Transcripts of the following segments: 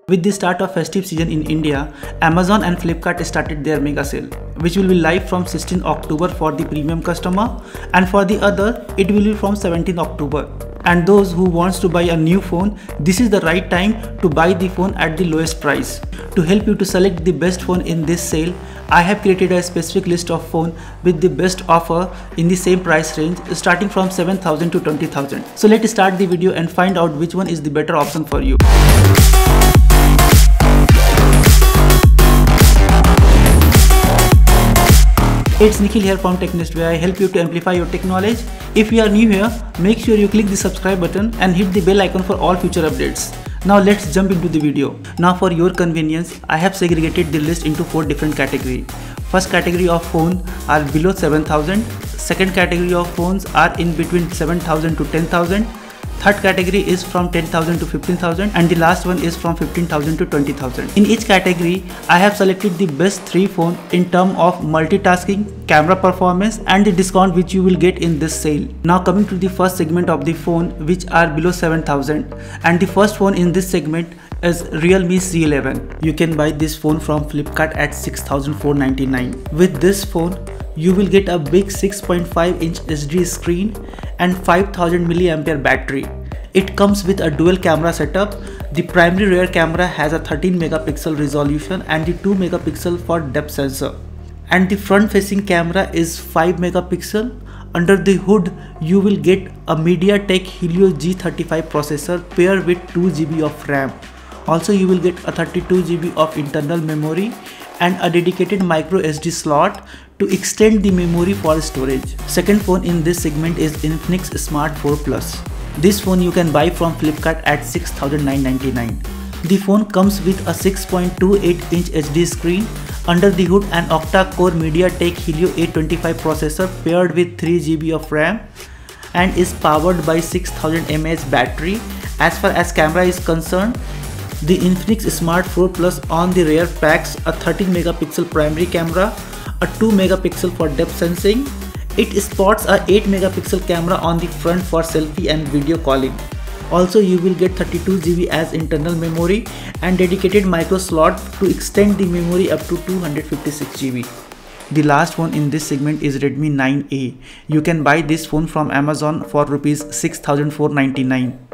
With the start of festive season in India, Amazon and Flipkart started their mega sale, which will be live from 16 October for the premium customer, and for the other, it will be from 17 October. And those who wants to buy a new phone, this is the right time to buy the phone at the lowest price. To help you to select the best phone in this sale, I have created a specific list of phone with the best offer in the same price range starting from 7,000 to 20,000. So let's start the video and find out which one is the better option for you. It's Nikhil here from TechNest, where I help you to amplify your tech knowledge. If you are new here, make sure you click the subscribe button and hit the bell icon for all future updates. Now let's jump into the video. Now for your convenience, I have segregated the list into 4 different categories. First category of phone are below 7,000. Second category of phones are in between 7,000 to 10,000. Third category is from 10,000 to 15,000, and the last one is from 15,000 to 20,000. In each category, I have selected the best 3 phones in terms of multitasking, camera performance and the discount which you will get in this sale. Now coming to the first segment of the phone, which are below 7,000, and the first phone in this segment is Realme C11. You can buy this phone from Flipkart at 6,499. With this phone, you will get a big 6.5-inch HD screen and 5000 mAh battery. It comes with a dual camera setup. The primary rear camera has a 13 megapixel resolution and the 2 megapixel for depth sensor. And the front facing camera is 5 megapixel. Under the hood, you will get a MediaTek Helio G35 processor paired with 2 GB of RAM. Also, you will get a 32 GB of internal memory and a dedicated micro SD slot to extend the memory for storage. Second phone in this segment is Infinix Smart 4 Plus. This phone you can buy from Flipkart at 6,999. The phone comes with a 6.28-inch HD screen. Under the hood, an octa-core MediaTek Helio A25 processor paired with 3 GB of RAM and is powered by 6,000 mAh battery. As far as camera is concerned, the Infinix Smart 4 Plus on the rear packs a 13 megapixel primary camera, a 2 megapixel for depth sensing. It sports a 8 megapixel camera on the front for selfie and video calling. Also, you will get 32 GB as internal memory and dedicated micro slot to extend the memory up to 256 GB. The last one in this segment is Redmi 9A. You can buy this phone from Amazon for Rs 6,499.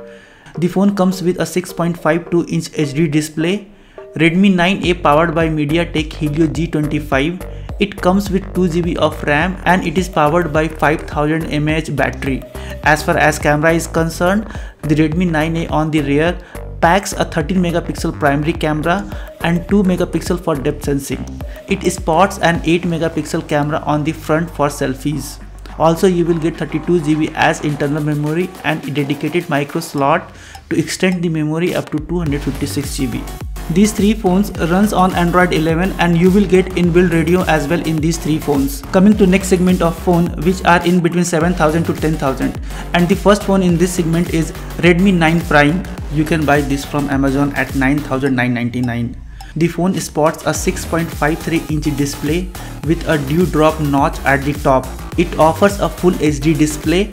The phone comes with a 6.52-inch HD display. Redmi 9A powered by MediaTek Helio G25. It comes with 2 GB of RAM and it is powered by 5000 mAh battery. As far as camera is concerned, the Redmi 9A on the rear packs a 13 megapixel primary camera and 2 megapixel for depth sensing. It sports an 8 megapixel camera on the front for selfies. Also, you will get 32 GB as internal memory and a dedicated micro slot to extend the memory up to 256 GB. These 3 phones runs on Android 11 and you will get inbuilt radio as well in these 3 phones. Coming to next segment of phone, which are in between 7,000 to 10,000, and the first phone in this segment is Redmi 9 Prime. You can buy this from Amazon at 9,999. The phone sports a 6.53-inch display with a dewdrop notch at the top. It offers a full HD display.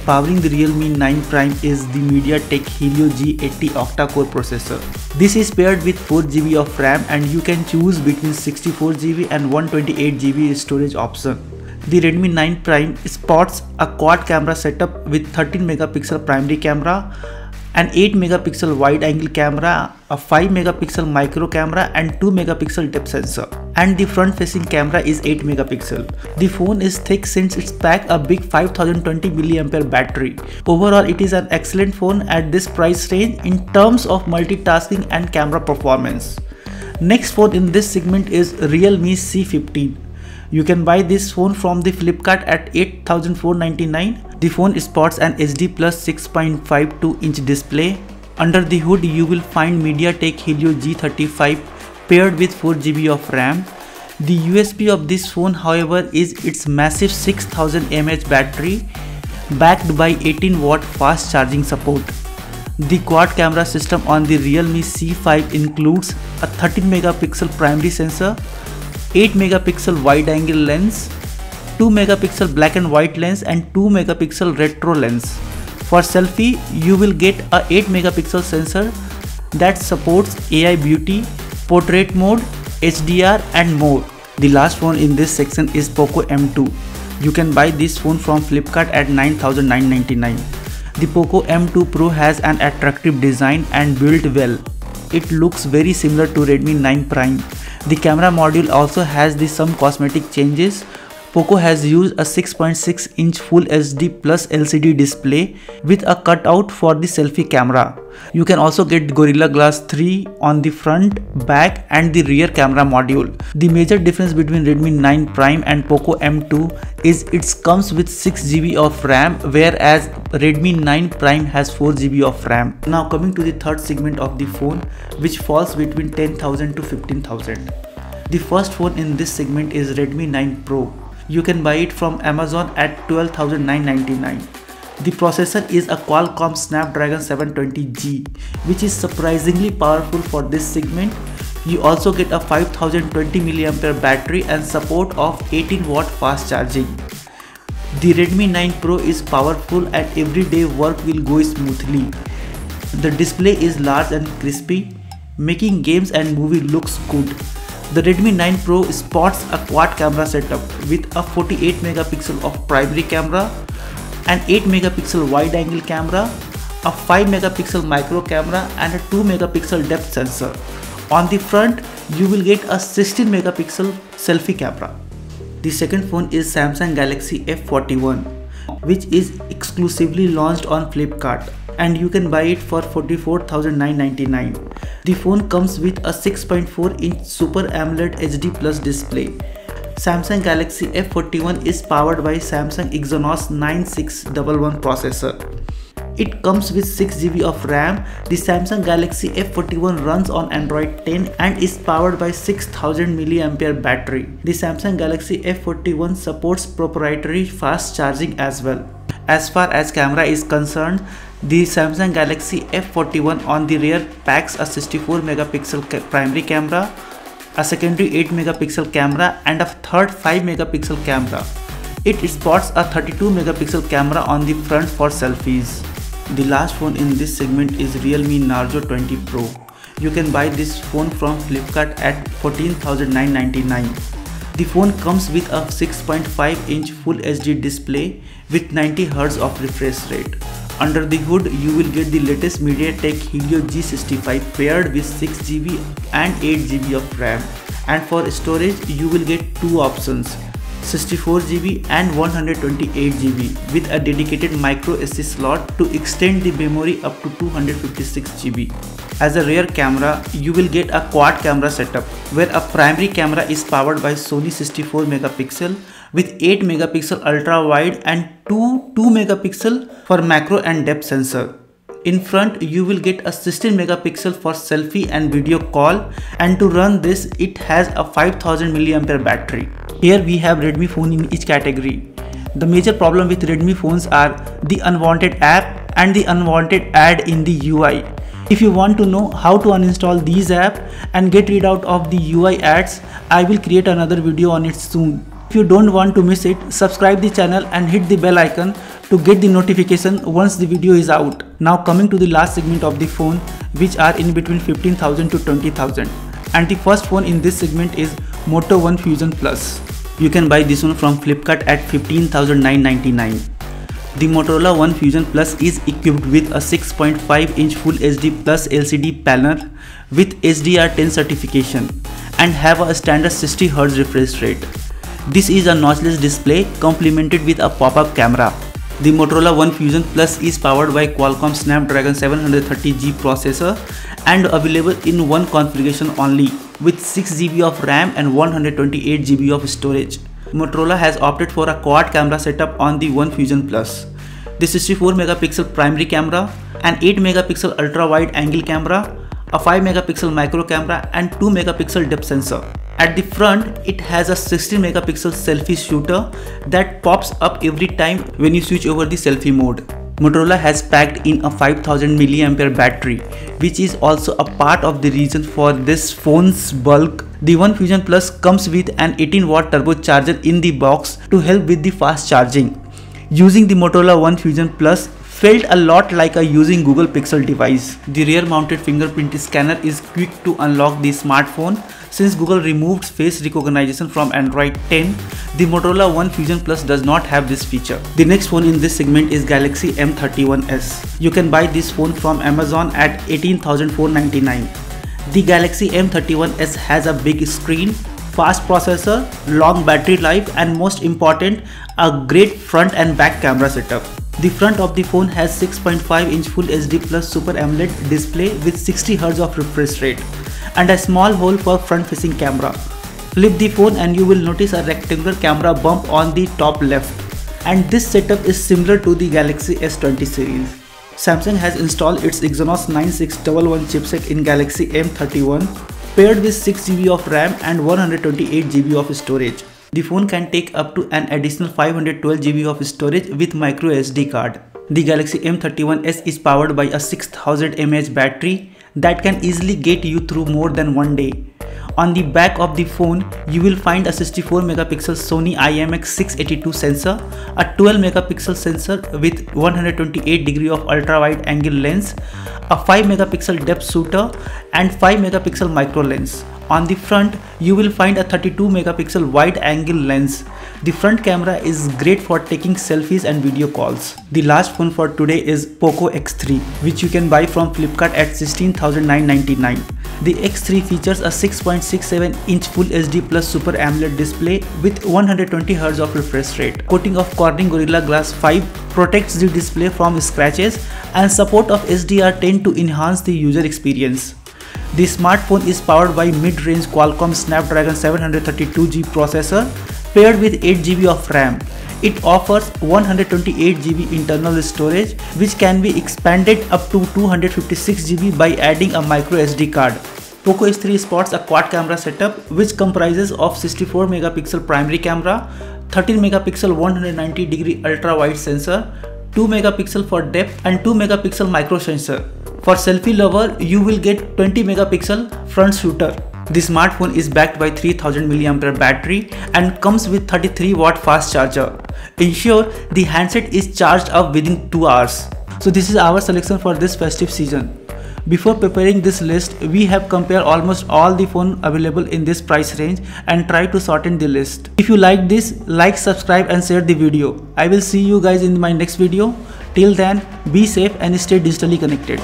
Powering the Realme 9 Prime is the MediaTek Helio G80 octa-core processor. This is paired with 4 GB of RAM and you can choose between 64 GB and 128 GB storage option. The Redmi 9 Prime sports a quad camera setup with 13 megapixel primary camera, an 8 megapixel wide angle camera, a 5 megapixel micro camera and 2 megapixel depth sensor. And the front facing camera is 8 megapixel. The phone is thick since it's packed a big 5020 mAh battery. Overall, it is an excellent phone at this price range in terms of multitasking and camera performance. Next phone in this segment is Realme C15. You can buy this phone from the Flipkart at 8,499. The phone sports an HD plus 6.52-inch display. Under the hood, you will find MediaTek Helio G35 paired with 4 GB of RAM. The USP of this phone, however, is its massive 6000 mAh battery backed by 18 watt fast charging support. The quad camera system on the Realme C5 includes a 13 megapixel primary sensor, 8 megapixel wide angle lens, 2 megapixel black and white lens and 2 megapixel retro lens. For selfie, you will get a 8 megapixel sensor that supports AI beauty, portrait mode, HDR and more. The last phone in this section is Poco M2. You can buy this phone from Flipkart at 9,999. The Poco M2 Pro has an attractive design and built well. It looks very similar to Redmi 9 Prime. The camera module also has some cosmetic changes. Poco has used a 6.6-inch Full HD Plus LCD display with a cutout for the selfie camera. You can also get Gorilla Glass 3 on the front, back and the rear camera module. The major difference between Redmi 9 Prime and Poco M2 is it comes with 6GB of RAM, whereas Redmi 9 Prime has 4GB of RAM. Now coming to the third segment of the phone, which falls between 10,000 to 15,000. The first phone in this segment is Redmi 9 Pro. You can buy it from Amazon at 12,999. The processor is a Qualcomm Snapdragon 720G, which is surprisingly powerful for this segment. You also get a 5020 mAh battery and support of 18-watt fast charging. The Redmi 9 Pro is powerful and everyday work will go smoothly. The display is large and crispy, making games and movie looks good. The Redmi 9 Pro sports a quad camera setup with a 48 megapixel of primary camera, an 8 megapixel wide angle camera, a 5 megapixel micro camera and a 2 megapixel depth sensor. On the front, you will get a 16 megapixel selfie camera. The second phone is Samsung Galaxy F41, which is exclusively launched on Flipkart, and you can buy it for 44,999. The phone comes with a 6.4-inch Super AMOLED HD Plus display. Samsung Galaxy F41 is powered by Samsung Exynos 9611 processor. It comes with 6GB of RAM. The Samsung Galaxy F41 runs on Android 10 and is powered by 6000 mAh battery. The Samsung Galaxy F41 supports proprietary fast charging as well. As far as camera is concerned, the Samsung Galaxy F41 on the rear packs a 64 megapixel primary camera, a secondary 8 megapixel camera and a third 5 megapixel camera. It sports a 32 megapixel camera on the front for selfies. The last phone in this segment is Realme Narzo 20 Pro. You can buy this phone from Flipkart at 14,999. The phone comes with a 6.5-inch Full HD display with 90Hz of refresh rate. Under the hood, you will get the latest MediaTek Helio G65 paired with 6GB and 8GB of RAM. And for storage, you will get two options, 64GB and 128GB with a dedicated micro SD slot to extend the memory up to 256GB. As a rear camera, you will get a quad camera setup where a primary camera is powered by Sony 64 megapixel with 8 megapixel ultra wide and 2 megapixel for macro and depth sensor. In front, you will get a 16 megapixel for selfie and video call, and to run this, it has a 5000 mAh battery. Here we have Redmi phone in each category. The major problem with Redmi phones are the unwanted app and the unwanted ad in the UI. If you want to know how to uninstall these apps and get rid out of the UI ads, I will create another video on it soon. If you don't want to miss it, subscribe the channel and hit the bell icon to get the notification once the video is out. Now coming to the last segment of the phone, which are in between 15,000 to 20,000. And the first phone in this segment is Moto One Fusion Plus. You can buy this one from Flipkart at 15,999. The Motorola One Fusion Plus is equipped with a 6.5-inch Full HD Plus LCD panel with HDR10 certification and have a standard 60Hz refresh rate. This is a notchless display complemented with a pop-up camera. The Motorola One Fusion Plus is powered by Qualcomm Snapdragon 730G processor and available in one configuration only with 6GB of RAM and 128GB of storage. Motorola has opted for a quad camera setup on the One Fusion Plus. The 64 megapixel primary camera, an 8 megapixel ultra wide angle camera, a 5 megapixel micro camera and 2 megapixel depth sensor. At the front, it has a 16 megapixel selfie shooter that pops up every time when you switch over the selfie mode. Motorola has packed in a 5000 mAh battery, which is also a part of the reason for this phone's bulk. The One Fusion Plus comes with an 18-watt turbocharger in the box to help with the fast charging. Using the Motorola One Fusion Plus, felt a lot like using Google Pixel device. The rear mounted fingerprint scanner is quick to unlock the smartphone. Since Google removed face recognition from Android 10, the Motorola One Fusion Plus does not have this feature. The next phone in this segment is Galaxy M31s. You can buy this phone from Amazon at $18,499. The Galaxy M31s has a big screen, fast processor, long battery life, and most important, a great front and back camera setup. The front of the phone has 6.5-inch Full HD Plus Super AMOLED display with 60 Hz of refresh rate and a small hole for front-facing camera. Flip the phone and you will notice a rectangular camera bump on the top left. And this setup is similar to the Galaxy S20 series. Samsung has installed its Exynos 9611 chipset in Galaxy M31, paired with 6GB of RAM and 128GB of storage. The phone can take up to an additional 512GB of storage with micro SD card. The Galaxy M31s is powered by a 6000 mAh battery that can easily get you through more than one day. On the back of the phone, you will find a 64MP Sony IMX682 sensor, a 12MP sensor with 128° of ultra-wide angle lens, a 5MP depth shooter and 5MP micro lens. On the front, you will find a 32MP wide angle lens. The front camera is great for taking selfies and video calls. The last phone for today is Poco X3, which you can buy from Flipkart at $16,999. The X3 features a 6.67-inch Full HD Plus Super AMOLED display with 120 Hz of refresh rate. Coating of Corning Gorilla Glass 5 protects the display from scratches, and support of HDR10 to enhance the user experience. The smartphone is powered by mid-range Qualcomm Snapdragon 732G processor paired with 8GB of RAM. It offers 128GB internal storage, which can be expanded up to 256GB by adding a micro SD card. Poco X3 sports a quad camera setup which comprises of 64MP primary camera, 13MP 190° ultra wide sensor, 2MP for depth and 2MP micro sensor. For selfie lover, you will get 20MP front shooter. The smartphone is backed by 3000 mAh battery and comes with 33W fast charger. Ensure the handset is charged up within 2 hours. So this is our selection for this festive season. Before preparing this list, we have compared almost all the phones available in this price range and try to shorten the list. If you like this, like, subscribe and share the video. I will see you guys in my next video. Till then, be safe and stay digitally connected.